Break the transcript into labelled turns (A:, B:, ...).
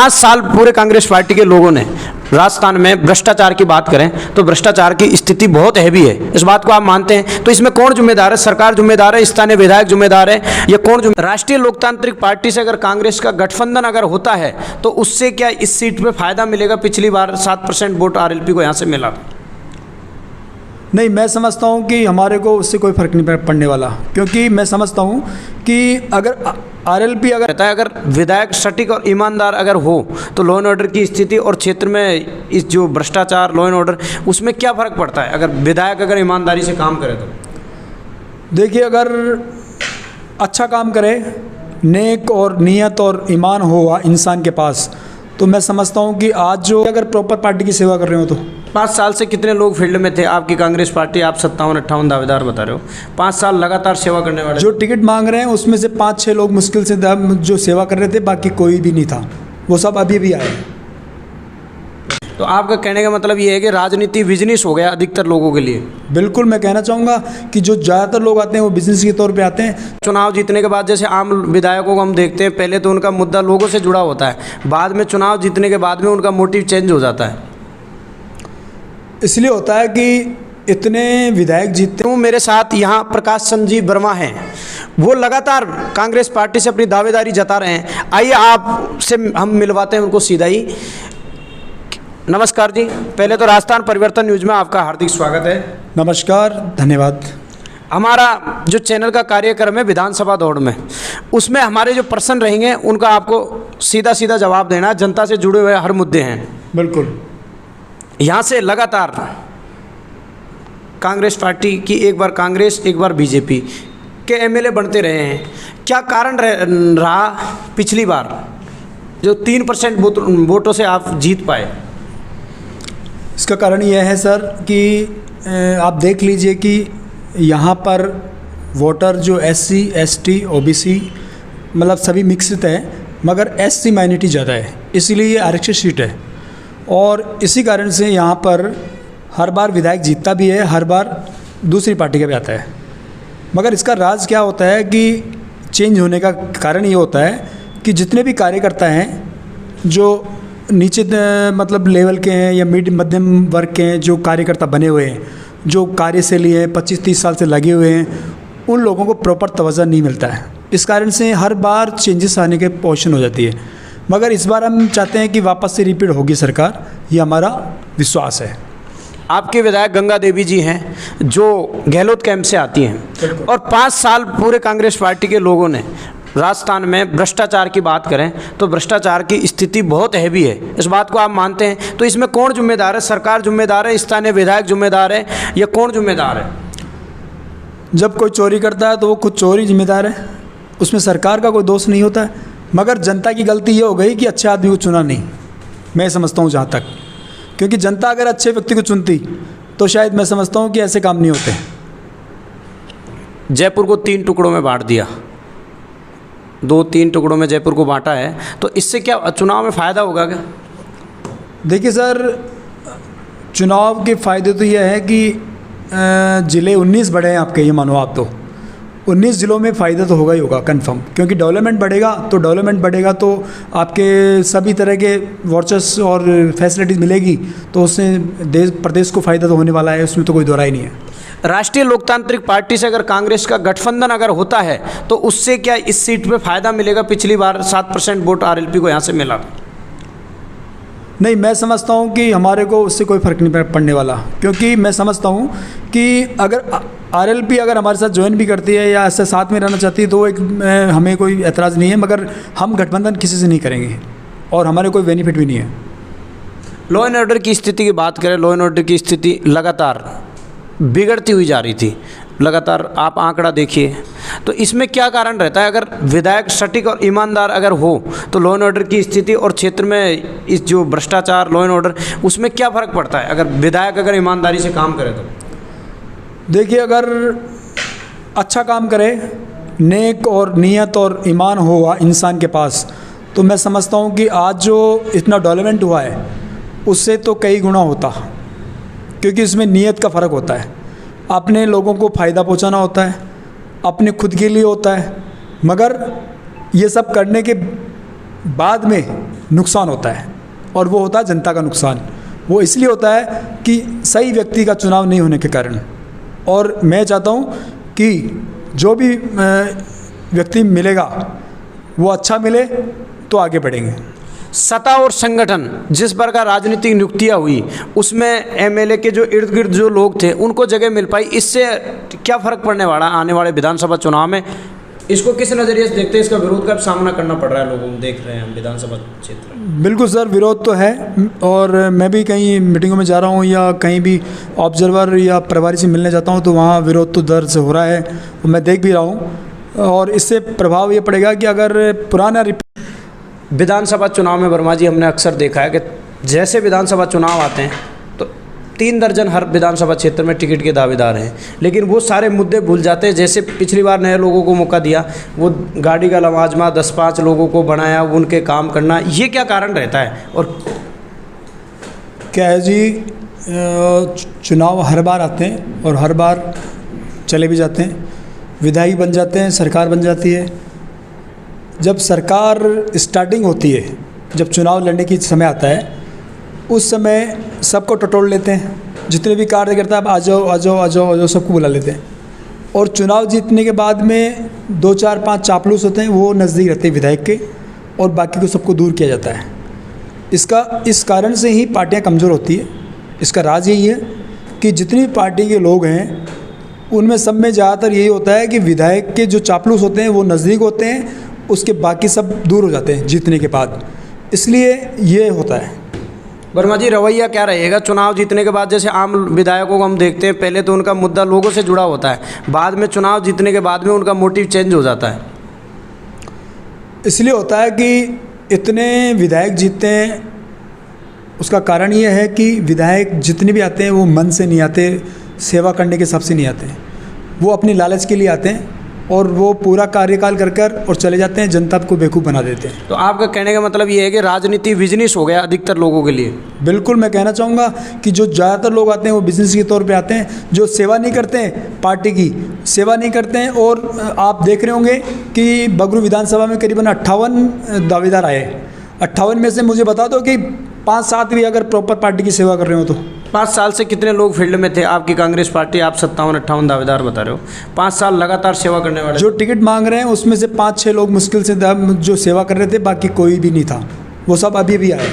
A: 5 साल पूरे कांग्रेस पार्टी के लोगों ने राजस्थान में भ्रष्टाचार की बात करें तो भ्रष्टाचार की स्थिति बहुत हैवी है, इस बात को आप मानते हैं? तो इसमें कौन जिम्मेदार है? सरकार जिम्मेदार है, स्थानीय विधायक जिम्मेदार है, या कौन जिम्मेदार? राष्ट्रीय लोकतांत्रिक पार्टी से अगर कांग्रेस का गठबंधन अगर होता है तो उससे क्या इस सीट पे फायदा मिलेगा? पिछली बार 7% वोट आरएलपी को यहाँ से मिला।
B: नहीं, मैं समझता हूँ कि हमारे को उससे कोई फ़र्क नहीं पड़ने वाला, क्योंकि मैं समझता हूँ कि अगर आरएलपी अगर
A: रहता है, अगर विधायक सटीक और ईमानदार अगर हो तो लॉ एंड ऑर्डर की स्थिति और क्षेत्र में इस जो भ्रष्टाचार लॉ एंड ऑर्डर उसमें क्या फ़र्क पड़ता है अगर विधायक अगर ईमानदारी से काम करे तो?
B: देखिए, अगर अच्छा काम करे, नेक और नियत और ईमान हो इंसान के पास, तो मैं समझता हूँ कि आज जो अगर प्रॉपर पार्टी की सेवा कर रहे हो तो
A: 5 साल से कितने लोग फील्ड में थे आपकी कांग्रेस पार्टी? आप 57-58 दावेदार बता रहे हो, 5 साल लगातार सेवा करने वाले
B: जो टिकट मांग रहे हैं उसमें से 5-6 लोग मुश्किल से जो सेवा कर रहे थे, बाकी कोई भी नहीं था, वो सब अभी भी आए।
A: तो आपका कहने का मतलब ये है कि राजनीति बिजनेस हो गया अधिकतर लोगों के लिए?
B: बिल्कुल, मैं कहना चाहूँगा कि जो ज़्यादातर लोग आते हैं वो बिजनेस के तौर पे आते हैं।
A: चुनाव जीतने के बाद जैसे आम विधायकों को हम देखते हैं, पहले तो उनका मुद्दा लोगों से जुड़ा होता है, बाद में चुनाव जीतने के बाद में उनका मोटिव चेंज हो जाता है।
B: इसलिए होता है कि इतने विधायक जीतते
A: हूँ। मेरे साथ यहाँ प्रकाश संजीव वर्मा हैं, वो लगातार कांग्रेस पार्टी से अपनी दावेदारी जता रहे हैं। आइए आपसे हम मिलवाते हैं उनको सीधा ही। नमस्कार जी, पहले तो राजस्थान परिवर्तन न्यूज़ में आपका हार्दिक स्वागत है।
B: नमस्कार, धन्यवाद।
A: हमारा जो चैनल का कार्यक्रम है विधानसभा दौड़ में, उसमें हमारे जो पर्सन रहेंगे उनका आपको सीधा सीधा जवाब देना है। जनता से जुड़े हुए हर मुद्दे हैं।
B: बिल्कुल।
A: यहाँ से लगातार कांग्रेस पार्टी की एक बार कांग्रेस एक बार बीजेपी के एमएलए बनते रहे हैं, क्या कारण रहा पिछली बार जो 3% वोटों से आप जीत पाए?
B: इसका कारण यह है सर कि आप देख लीजिए कि यहाँ पर वोटर जो SC, ST, OBC मतलब सभी मिक्सित है, मगर SC माइनॉरिटी ज़्यादा है, इसीलिए ये आरक्षित सीट है। और इसी कारण से यहाँ पर हर बार विधायक जीतता भी है, हर बार दूसरी पार्टी का भी आता है। मगर इसका राज क्या होता है कि चेंज होने का कारण ये होता है कि जितने भी कार्यकर्ता हैं जो नीचे मतलब लेवल के हैं या मध्यम वर्ग के हैं, जो कार्यकर्ता बने हुए हैं, जो कार्यशैली है 25-30 साल से लगे हुए हैं, उन लोगों को प्रॉपर तवज्जो नहीं मिलता है। इस कारण से हर बार चेंजेस आने के पोजीशन हो जाती है। मगर इस बार हम चाहते हैं कि वापस से रिपीट होगी सरकार, ये हमारा विश्वास है।
A: आपके विधायक गंगा देवी जी हैं जो गहलोत कैंप से आती हैं, और 5 साल पूरे कांग्रेस पार्टी के लोगों ने राजस्थान में भ्रष्टाचार की बात करें तो भ्रष्टाचार की स्थिति बहुत हैवी है, इस बात को आप मानते हैं? तो इसमें कौन जिम्मेदार है? सरकार जिम्मेदार है, स्थानीय विधायक जिम्मेदार है, या कौन जिम्मेदार है?
B: जब कोई चोरी करता है तो वो खुद चोरी जिम्मेदार है, उसमें सरकार का कोई दोष नहीं होता है। मगर जनता की गलती ये हो गई कि अच्छे आदमी को चुना नहीं, मैं समझता हूँ जहाँ तक, क्योंकि जनता अगर अच्छे व्यक्ति को चुनती तो शायद मैं समझता हूँ कि ऐसे काम नहीं होते।
A: जयपुर को 3 टुकड़ों में बांट दिया, 2-3 टुकड़ों में जयपुर को बांटा है, तो इससे क्या चुनाव में फ़ायदा होगा क्या?
B: देखिए सर, चुनाव के फ़ायदे तो यह है कि ज़िले 19 बढ़े हैं आपके, ये मानो आप, तो 19 ज़िलों में फ़ायदा तो होगा ही होगा कन्फर्म, क्योंकि डेवलपमेंट बढ़ेगा तो आपके सभी तरह के वर्चर्स और फैसिलिटीज़ मिलेगी, तो उससे देश प्रदेश को फ़ायदा तो होने वाला है, उसमें तो कोई दो राय नहीं है।
A: राष्ट्रीय लोकतांत्रिक पार्टी से अगर कांग्रेस का गठबंधन अगर होता है तो उससे क्या इस सीट पे फायदा मिलेगा? पिछली बार 7% वोट आरएलपी को यहाँ से मिला।
B: नहीं, मैं समझता हूँ कि हमारे को उससे कोई फ़र्क नहीं पड़ने वाला, क्योंकि मैं समझता हूँ कि अगर आरएलपी अगर हमारे साथ ज्वाइन भी करती है या ऐसे साथ में रहना चाहती है तो एक हमें कोई एतराज़ नहीं है, मगर हम गठबंधन किसी से नहीं करेंगे और हमारे कोई बेनिफिट भी नहीं है।
A: लॉ एंड ऑर्डर की स्थिति की बात करें, लॉ एंड ऑर्डर की स्थिति लगातार बिगड़ती हुई जा रही थी, लगातार आप आंकड़ा देखिए, तो इसमें क्या कारण रहता है? अगर विधायक सटीक और ईमानदार अगर हो तो लॉ एंड ऑर्डर की स्थिति और क्षेत्र में इस जो भ्रष्टाचार लॉ एंड ऑर्डर उसमें क्या फ़र्क पड़ता है अगर विधायक अगर ईमानदारी से काम करे तो?
B: देखिए, अगर अच्छा काम करे, नेक और नियत और ईमान हो इंसान के पास, तो मैं समझता हूँ कि आज जो इतना डेवलपमेंट हुआ है उससे तो कई गुना होता, क्योंकि इसमें नियत का फ़र्क होता है। अपने लोगों को फ़ायदा पहुंचाना होता है, अपने खुद के लिए होता है, मगर ये सब करने के बाद में नुकसान होता है, और वो होता है जनता का नुकसान। वो इसलिए होता है कि सही व्यक्ति का चुनाव नहीं होने के कारण। और मैं चाहता हूँ कि जो भी व्यक्ति मिलेगा वो अच्छा मिले तो आगे बढ़ेंगे।
A: सत्ता और संगठन, जिस प्रकार राजनीतिक नियुक्तियां हुई उसमें एमएलए के जो इर्द गिर्द जो लोग थे उनको जगह मिल पाई, इससे क्या फ़र्क पड़ने वाला आने वाले विधानसभा चुनाव में? इसको किस नज़रिए से देखते हैं? इसका विरोध का सामना करना पड़ रहा है लोगों को, देख रहे हैं हम विधानसभा क्षेत्र में।
B: बिल्कुल सर, विरोध तो है, और मैं भी कहीं मीटिंगों में जा रहा हूँ या कहीं भी ऑब्जर्वर या प्रभारी से मिलने जाता हूँ तो वहाँ विरोध तो दर्ज से हो रहा है, और मैं देख भी रहा हूँ। और इससे प्रभाव ये पड़ेगा कि अगर पुराना
A: विधानसभा चुनाव में वर्मा जी हमने अक्सर देखा है कि जैसे विधानसभा चुनाव आते हैं तो 3 दर्जन हर विधानसभा क्षेत्र में टिकट के दावेदार हैं, लेकिन वो सारे मुद्दे भूल जाते हैं। जैसे पिछली बार नए लोगों को मौका दिया, वो गाड़ी का लवाजमा 10-5 लोगों को बनाया, उनके काम करना, ये क्या कारण रहता है? और
B: क्या है जी, चुनाव हर बार आते हैं और हर बार चले भी जाते हैं, विधायक बन जाते हैं, सरकार बन जाती है। जब सरकार स्टार्टिंग होती है, जब चुनाव लड़ने की समय आता है, उस समय सबको टटोल लेते हैं, जितने भी कार्यकर्ता आप आ जाओ आ जाओ आ जाओ आ जाओ सबको बुला लेते हैं। और चुनाव जीतने के बाद में 2, 4, 5 चापलूस होते हैं, वो नज़दीक रहते हैं विधायक के, और बाकी को सबको दूर किया जाता है। इस कारण से ही पार्टियां कमज़ोर होती है। इसका राज यही है कि जितनी पार्टी के लोग हैं उनमें सब में ज़्यादातर यही होता है कि विधायक के जो चापलूस होते हैं वो नज़दीक होते हैं, उसके बाकी सब दूर हो जाते हैं जीतने के बाद, इसलिए ये होता है।
A: वर्मा जी, रवैया क्या रहेगा चुनाव जीतने के बाद? जैसे आम विधायकों को हम देखते हैं, पहले तो उनका मुद्दा लोगों से जुड़ा होता है, बाद में चुनाव जीतने के बाद में उनका मोटिव चेंज हो जाता है।
B: इसलिए होता है कि इतने विधायक जीतते हैं, उसका कारण ये है कि विधायक जितने भी आते हैं वो मन से नहीं आते, सेवा करने के हिसाब से नहीं आते, वो अपनी लालच के लिए आते हैं और वो पूरा कार्यकाल कर और चले जाते हैं, जनता को बेवकूफ़ बना देते हैं।
A: तो आपका कहने का मतलब ये है कि राजनीति बिजनेस हो गया अधिकतर लोगों के लिए?
B: बिल्कुल, मैं कहना चाहूँगा कि जो ज़्यादातर लोग आते हैं वो बिज़नेस के तौर पे आते हैं, जो सेवा नहीं करते हैं, पार्टी की सेवा नहीं करते हैं। और आप देख रहे होंगे कि बगरू विधानसभा में करीबन 58 दावेदार आए। 58 में से मुझे बता दो कि 5-7 भी अगर प्रॉपर पार्टी की सेवा कर रहे हो तो।
A: 5 साल से कितने लोग फील्ड में थे आपकी कांग्रेस पार्टी? आप 57-58 दावेदार बता रहे हो, 5 साल लगातार सेवा करने वाले।
B: जो टिकट मांग रहे हैं उसमें से 5-6 लोग मुश्किल से जो सेवा कर रहे थे, बाकी कोई भी नहीं था, वो सब अभी भी आए।